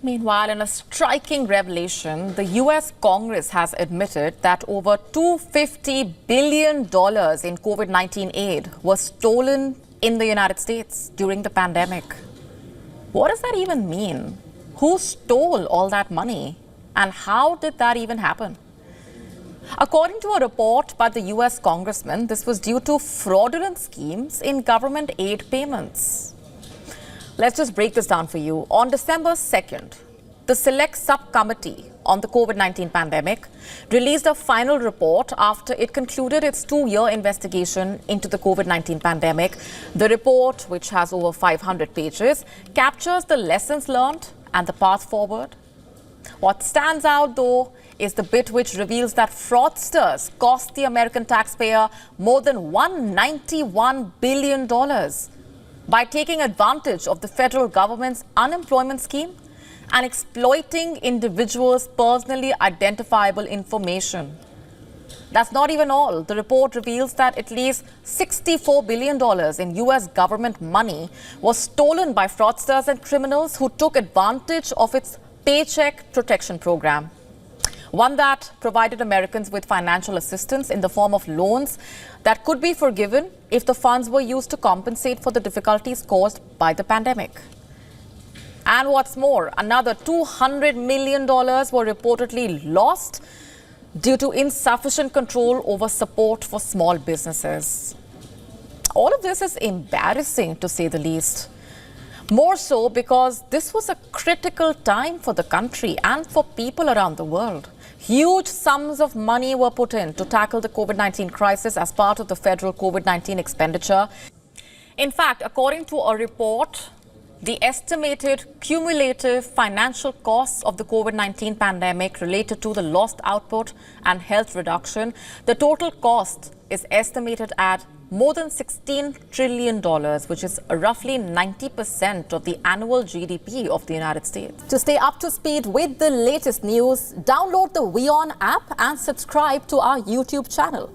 Meanwhile, in a striking revelation, the US Congress has admitted that over $250 billion in COVID-19 aid was stolen in the United States during the pandemic. What does that even mean? Who stole all that money? And how did that even happen? According to a report by the US congressman, this was due to fraudulent schemes in government aid payments. Let's just break this down for you. On December 2nd, the Select Subcommittee on the COVID-19 pandemic released a final report after it concluded its 2-year investigation into the COVID-19 pandemic. The report, which has over 500 pages, captures the lessons learned and the path forward. What stands out, though, is the bit which reveals that fraudsters cost the American taxpayer more than $191 billion by taking advantage of the federal government's unemployment scheme and exploiting individuals' personally identifiable information. That's not even all. The report reveals that at least $64 billion in US government money was stolen by fraudsters and criminals who took advantage of its Paycheck Protection Program, one that provided Americans with financial assistance in the form of loans that could be forgiven if the funds were used to compensate for the difficulties caused by the pandemic. And what's more, another $200 million were reportedly lost due to insufficient control over support for small businesses. All of this is embarrassing, to say the least. More so because this was a critical time for the country and for people around the world. Huge sums of money were put in to tackle the COVID-19 crisis as part of the federal COVID-19 expenditure. In fact, according to a report, the estimated cumulative financial costs of the COVID-19 pandemic related to the lost output and health reduction, the total cost is estimated at more than $16 trillion, which is roughly 90% of the annual GDP of the United States. To stay up to speed with the latest news, download the WION app and subscribe to our YouTube channel.